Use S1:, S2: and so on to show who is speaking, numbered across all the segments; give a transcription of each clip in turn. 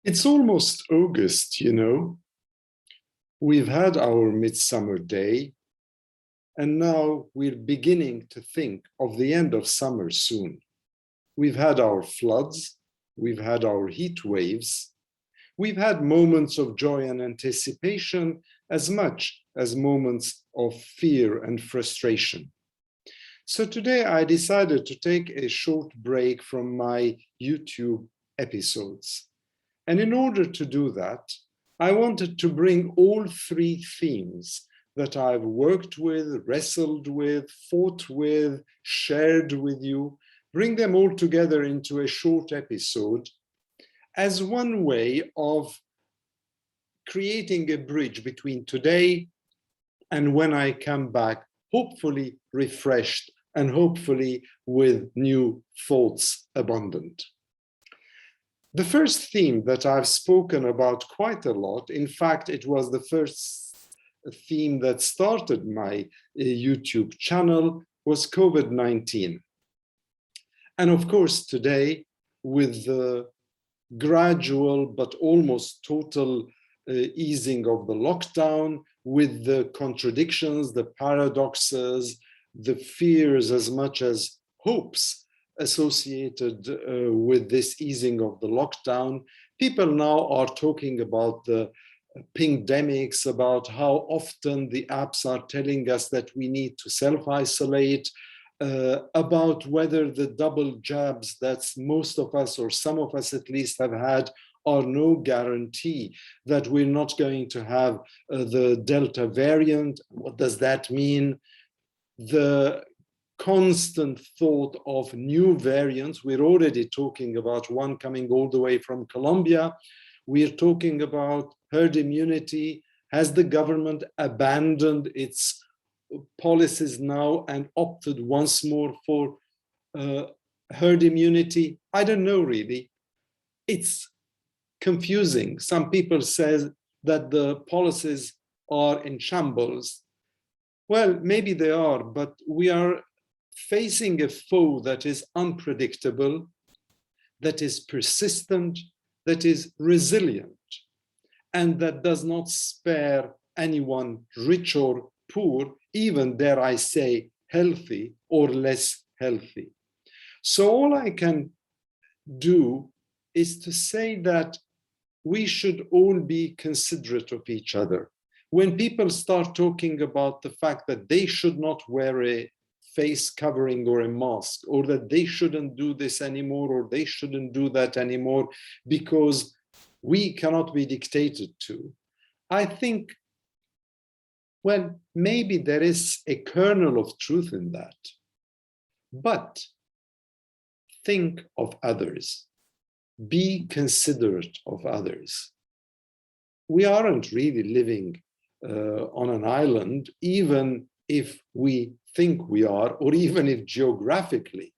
S1: It's almost August, you know. We've had our midsummer day, and now we're beginning to think of the end of summer soon. We've had our floods, we've had our heat waves, we've had moments of joy and anticipation as much as moments of fear and frustration. So today I decided to take a short break from my YouTube episodes. And in order to do that, I wanted to bring all three themes that I've worked with, wrestled with, fought with, shared with you, bring them all together into a short episode as one way of creating a bridge between today and when I come back, hopefully refreshed and hopefully with new thoughts abundant. The first theme that I've spoken about quite a lot, in fact, it was the first theme that started my YouTube channel, was COVID-19. And of course, today, with the gradual but almost total easing of the lockdown, with the contradictions, the paradoxes, the fears as much as hopes associated with this easing of the lockdown, people now are talking about the pingdemics, about how often the apps are telling us that we need to self-isolate, about whether the double jabs that most of us, or some of us at least, have had are no guarantee that we're not going to have the Delta variant. What does that mean? The constant thought of new variants. We're already talking about one coming all the way from Colombia. We're talking about herd immunity. Has the government abandoned its policies now and opted once more for herd immunity? I don't know, really. It's confusing. Some people say that the policies are in shambles. Well, maybe they are, but we are facing a foe that is unpredictable, that is persistent, that is resilient, and that does not spare anyone rich or poor, even, dare I say, healthy or less healthy. So all I can do is to say that we should all be considerate of each other. When people start talking about the fact that they should not wear a face covering or a mask, or that they shouldn't do this anymore, or they shouldn't do that anymore because we cannot be dictated to, I think, well, maybe there is a kernel of truth in that. But think of others. Be considerate of others. We aren't really living on an island, even if we think we are, or even if geographically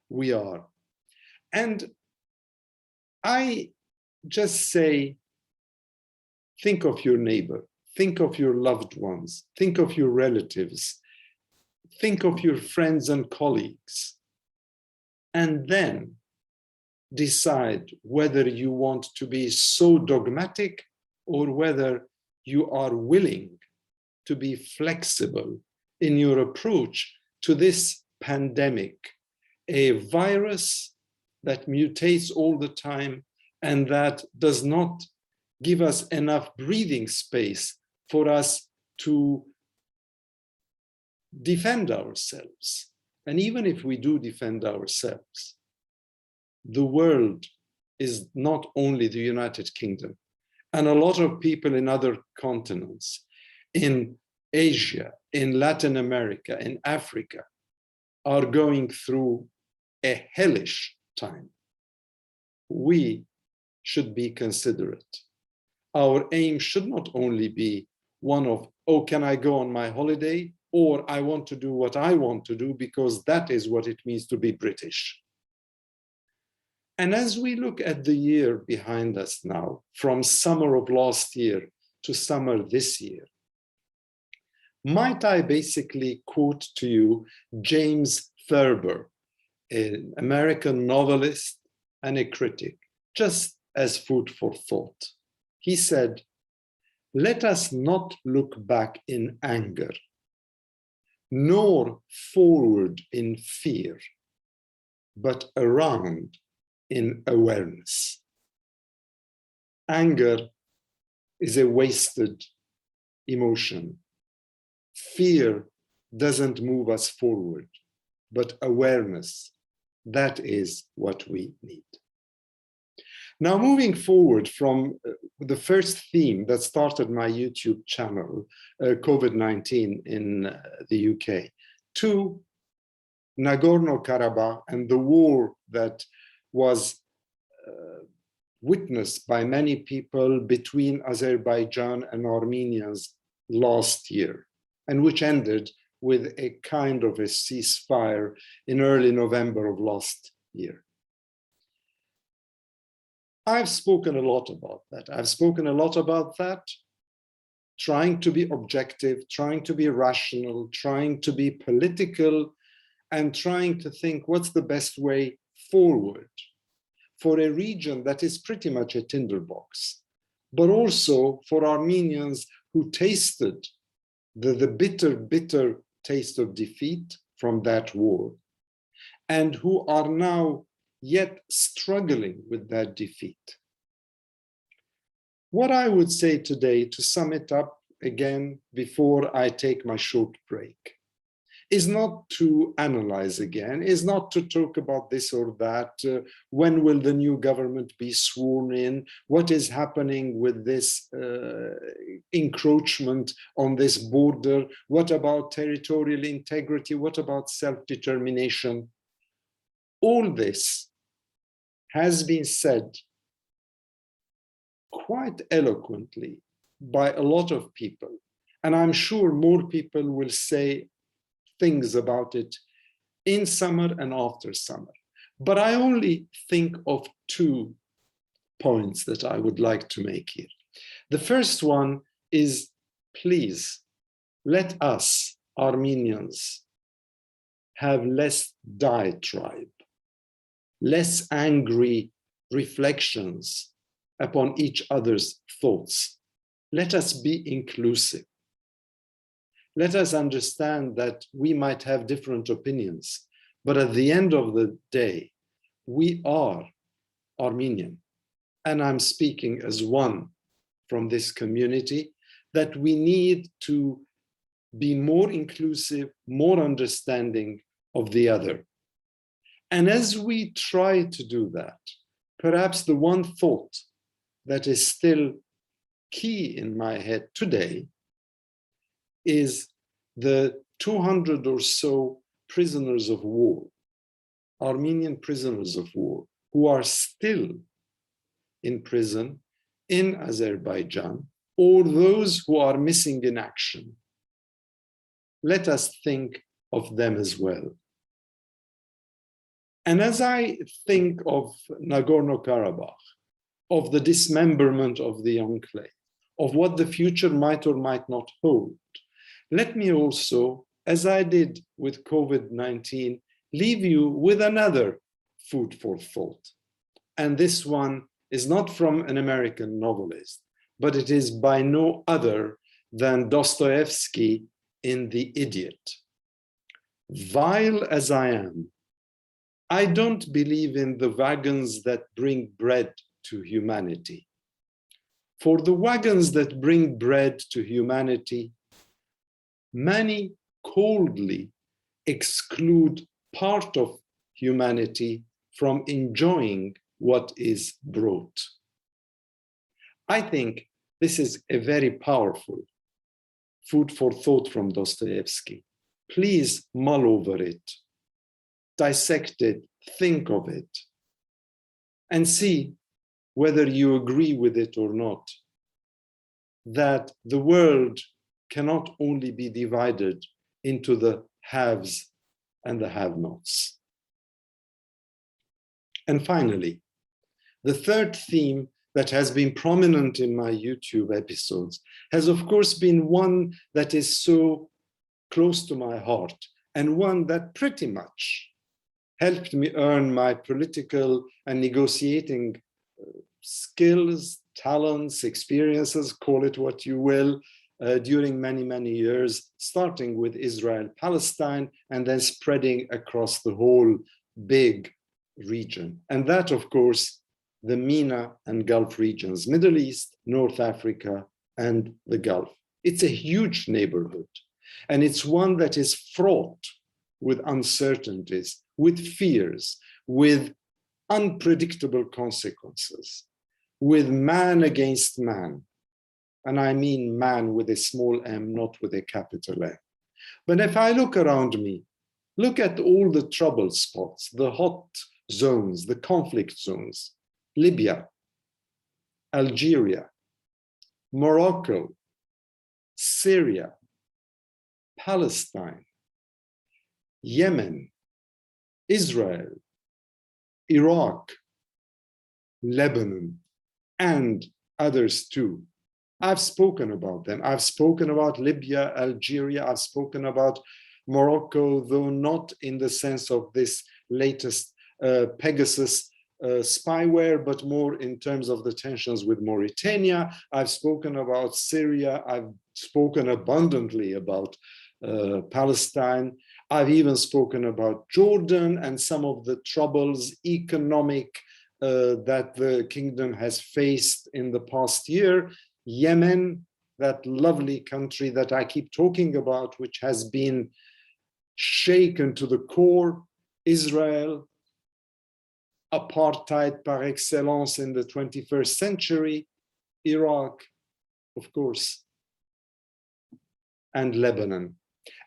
S1: we are. And I just say, think of your neighbor, think of your loved ones, think of your relatives, think of your friends and colleagues, and then decide whether you want to be so dogmatic or whether you are willing to be flexible in your approach to this pandemic, a virus that mutates all the time and that does not give us enough breathing space for us to defend ourselves. And even if we do defend ourselves, the world is not only the United Kingdom, and a lot of people in other continents, in Asia, in Latin America, in Africa, are going through a hellish time. We should be considerate. Our aim should not only be one of, oh, can I go on my holiday? Or I want to do what I want to do because that is what it means to be British. And as we look at the year behind us now, from summer of last year to summer this year, might I basically quote to you James Thurber, an American novelist and a critic, just as food for thought. He said, "Let us not look back in anger, nor forward in fear, but around in awareness." Anger is a wasted emotion. Fear doesn't move us forward, but awareness, that is what we need. Now, moving forward from the first theme that started my YouTube channel, COVID-19 in the UK, to Nagorno-Karabakh and the war that was witnessed by many people between Azerbaijan and Armenians last year, and which ended with a kind of a ceasefire in early November of last year. I've spoken a lot about that. I've spoken a lot about that, trying to be objective, trying to be rational, trying to be political, and trying to think what's the best way forward for a region that is pretty much a tinderbox, but also for Armenians who tasted the bitter, bitter taste of defeat from that war, and who are now yet struggling with that defeat. What I would say today, to sum it up again before I take my short break, is not to analyze again, is not to talk about this or that, when will the new government be sworn in, what is happening with this encroachment on this border, what about territorial integrity, what about self-determination. All this has been said quite eloquently by a lot of people, and I'm sure more people will say things about it in summer and after summer. But I only think of 2 points that I would like to make here. The first one is, please, let us, Armenians, have less diatribe, less angry reflections upon each other's thoughts. Let us be inclusive. Let us understand that we might have different opinions, but at the end of the day, we are Armenian. And I'm speaking as one from this community, that we need to be more inclusive, more understanding of the other. And as we try to do that, perhaps the one thought that is still key in my head today is the 200 or so prisoners of war, Armenian prisoners of war, who are still in prison in Azerbaijan, or those who are missing in action. Let us think of them as well. And as I think of Nagorno-Karabakh, of the dismemberment of the enclave, of what the future might or might not hold, let me also, as I did with COVID-19, leave you with another food for thought. And this one is not from an American novelist, but it is by no other than Dostoevsky in The Idiot. Vile as I am, I don't believe in the wagons that bring bread to humanity. For the wagons that bring bread to humanity, many coldly exclude part of humanity from enjoying what is brought. I think this is a very powerful food for thought from Dostoevsky. Please mull over it, dissect it, think of it, and see whether you agree with it or not, that the world cannot only be divided into the haves and the have-nots. And finally, the third theme that has been prominent in my YouTube episodes has, of course, been one that is so close to my heart, and one that pretty much helped me earn my political and negotiating skills, talents, experiences, call it what you will, during many, many years, starting with Israel, Palestine, and then spreading across the whole big region. And that, of course, the MENA and Gulf regions, Middle East, North Africa, and the Gulf. It's a huge neighborhood, and it's one that is fraught with uncertainties, with fears, with unpredictable consequences, with man against man. And I mean man with a small m, not with a capital M. But if I look around me, look at all the trouble spots, the hot zones, the conflict zones: Libya, Algeria, Morocco, Syria, Palestine, Yemen, Israel, Iraq, Lebanon, and others too. I've spoken about them. I've spoken about Libya, Algeria. I've spoken about Morocco, though not in the sense of this latest Pegasus spyware, but more in terms of the tensions with Mauritania. I've spoken about Syria. I've spoken abundantly about Palestine. I've even spoken about Jordan and some of the troubles, economic, that the kingdom has faced in the past year. Yemen, that lovely country that I keep talking about, which has been shaken to the core. Israel, apartheid par excellence in the 21st century. Iraq, of course, and Lebanon.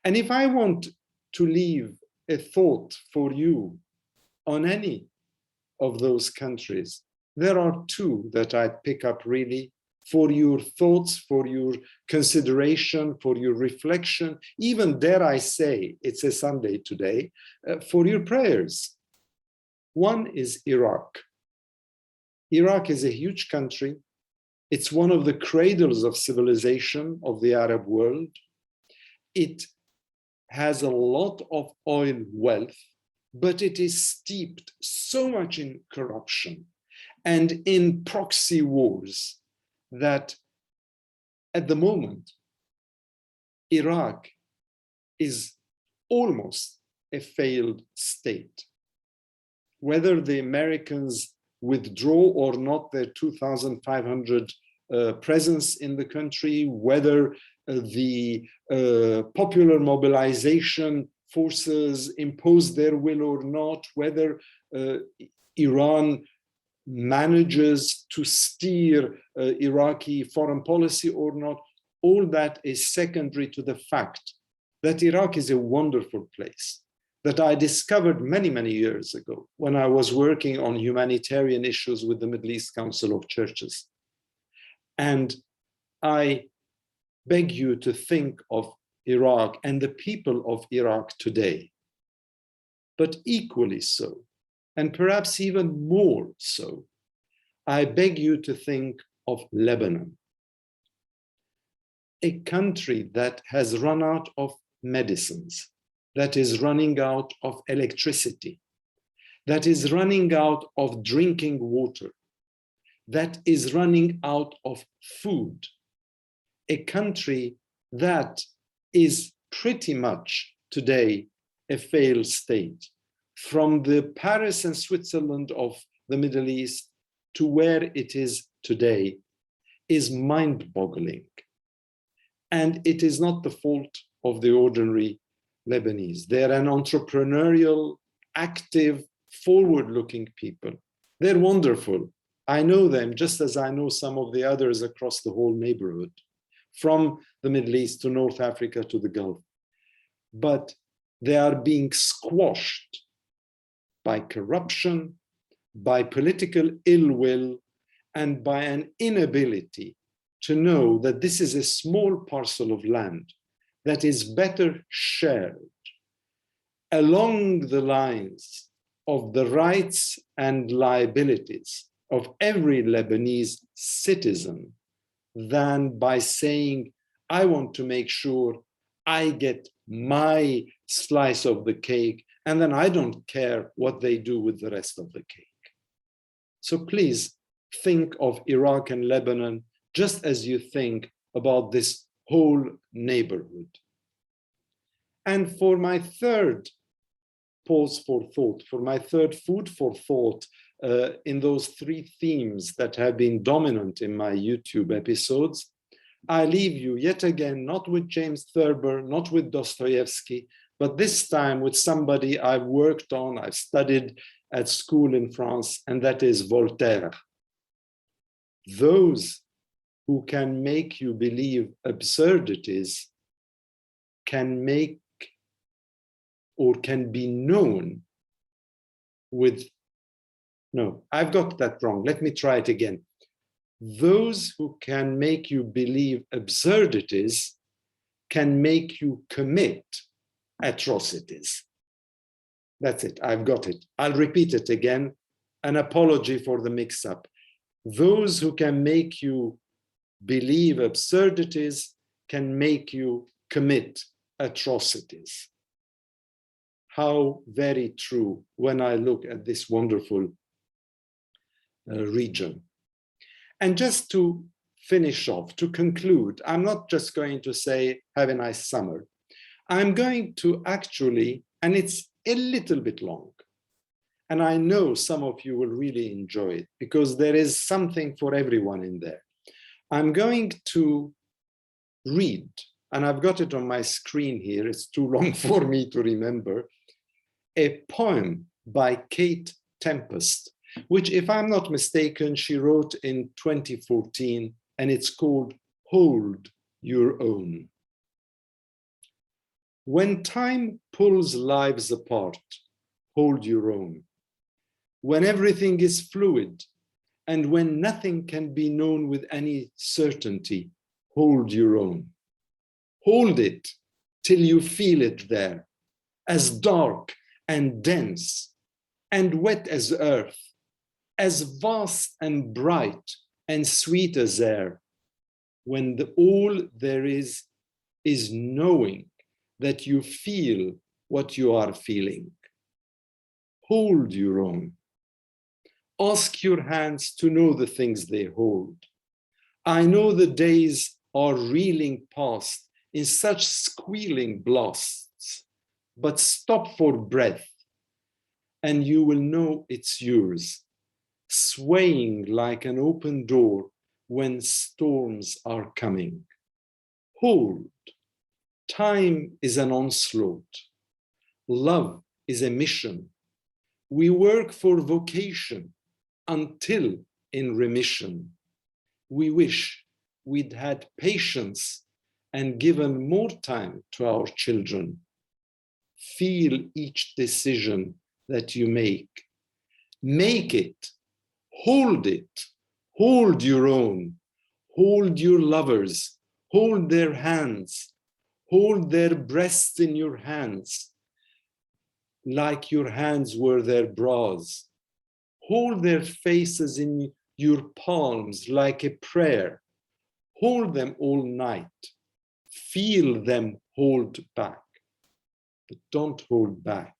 S1: And if I want to leave a thought for you on any of those countries, there are two that I pick up really for your thoughts, for your consideration, for your reflection, even dare I say, it's a Sunday today, for your prayers. One is Iraq. Iraq is a huge country. It's one of the cradles of civilization of the Arab world. It has a lot of oil wealth, but it is steeped so much in corruption and in proxy wars that at the moment, Iraq is almost a failed state. Whether the Americans withdraw or not their 2,500 presence in the country, whether the popular mobilization forces impose their will or not, whether Iran manages to steer Iraqi foreign policy or not, all that is secondary to the fact that Iraq is a wonderful place that I discovered many, many years ago when I was working on humanitarian issues with the Middle East Council of Churches. And I beg you to think of Iraq and the people of Iraq today, but equally so, and perhaps even more so, I beg you to think of Lebanon, a country that has run out of medicines, that is running out of electricity, that is running out of drinking water, that is running out of food, a country that is pretty much today a failed state. From the Paris and Switzerland of the Middle East to where it is today is mind-boggling. And it is not the fault of the ordinary Lebanese. They're an entrepreneurial, active, forward-looking people. They're wonderful. I know them just as I know some of the others across the whole neighborhood, from the Middle East to North Africa to the Gulf. But they are being squashed by corruption, by political ill will, and by an inability to know that this is a small parcel of land that is better shared along the lines of the rights and liabilities of every Lebanese citizen than by saying, I want to make sure I get my slice of the cake, and then I don't care what they do with the rest of the cake. So please, think of Iraq and Lebanon just as you think about this whole neighborhood. And for my third pause for thought, for my third food for thought in those three themes that have been dominant in my YouTube episodes, I leave you yet again, not with James Thurber, not with Dostoevsky, but this time with somebody I've worked on, I've studied at school in France, and that is Voltaire. Those who can make you believe absurdities can make or can be known with, no, I've got that wrong. Let me try it again. Those who can make you believe absurdities can make you commit atrocities. That's it, I've got it. I'll repeat it again. An apology for the mix-up. Those who can make you believe absurdities can make you commit atrocities. How very true when I look at this wonderful region. And just to finish off, to conclude, I'm not just going to say, have a nice summer. I'm going to actually, and it's a little bit long, and I know some of you will really enjoy it because there is something for everyone in there. I'm going to read, and I've got it on my screen here, it's too long for me to remember, a poem by Kate Tempest, which, if I'm not mistaken, she wrote in 2014, and it's called Hold Your Own. When time pulls lives apart, hold your own. When everything is fluid, and when nothing can be known with any certainty, hold your own. Hold it till you feel it there, as dark and dense and wet as earth, as vast and bright and sweet as air, when all there is knowing that you feel what you are feeling. Hold your own. Ask your hands to know the things they hold. I know the days are reeling past in such squealing blasts, but stop for breath and you will know it's yours, swaying like an open door when storms are coming. Hold. Time is an onslaught. Love is a mission. We work for vocation until in remission. We wish we'd had patience and given more time to our children. Feel each decision that you make. Make it, hold your own, hold your lovers, hold their hands, hold their breasts in your hands, like your hands were their bras. Hold their faces in your palms like a prayer. Hold them all night. Feel them hold back, but don't hold back.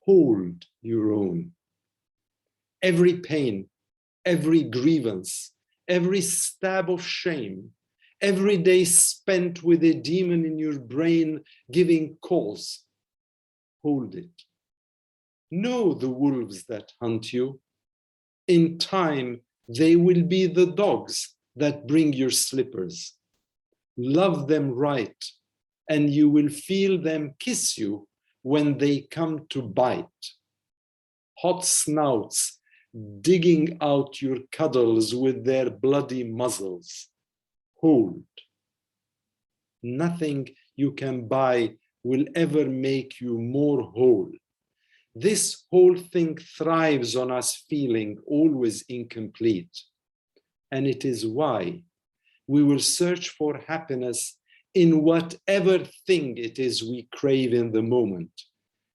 S1: Hold your own. Every pain, every grievance, every stab of shame, every day spent with a demon in your brain giving cause, hold it. Know the wolves that hunt you. In time, they will be the dogs that bring your slippers. Love them right, and you will feel them kiss you when they come to bite. Hot snouts digging out your cuddles with their bloody muzzles. Hold. Nothing you can buy will ever make you more whole. This whole thing thrives on us feeling always incomplete. And it is why we will search for happiness in whatever thing it is we crave in the moment.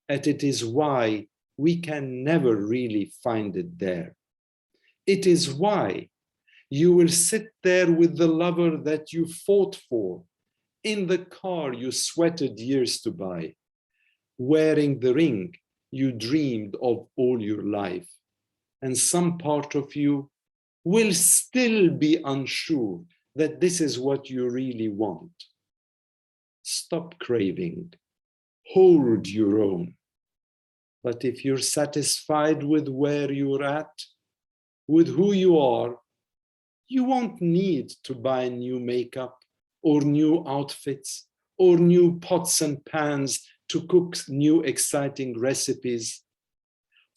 S1: And it is why we can never really find it there. It is why you will sit there with the lover that you fought for, in the car you sweated years to buy, wearing the ring you dreamed of all your life. And some part of you will still be unsure that this is what you really want. Stop craving, hold your own. But if you're satisfied with where you're at, with who you are, you won't need to buy new makeup or new outfits or new pots and pans to cook new exciting recipes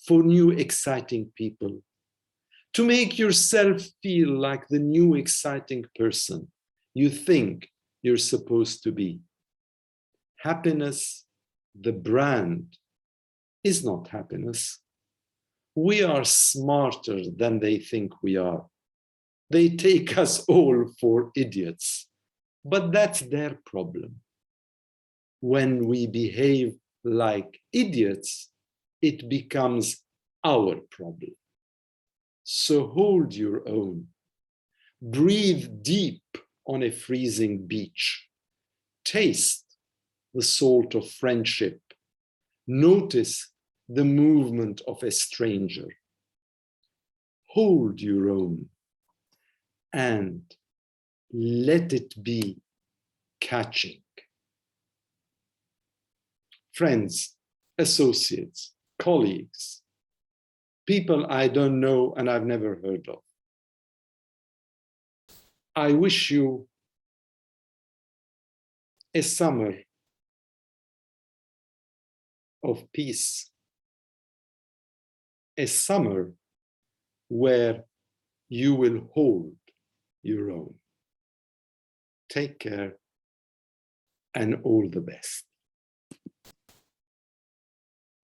S1: for new exciting people, to make yourself feel like the new exciting person you think you're supposed to be. Happiness, the brand, is not happiness. We are smarter than they think we are. They take us all for idiots, but that's their problem. When we behave like idiots, it becomes our problem. So hold your own. Breathe deep on a freezing beach. Taste the salt of friendship. Notice the movement of a stranger. Hold your own and let it be catching. Friends, associates, colleagues, people I don't know and I've never heard of. I wish you a summer of peace, a summer where you will hold your own. Take care and all the best.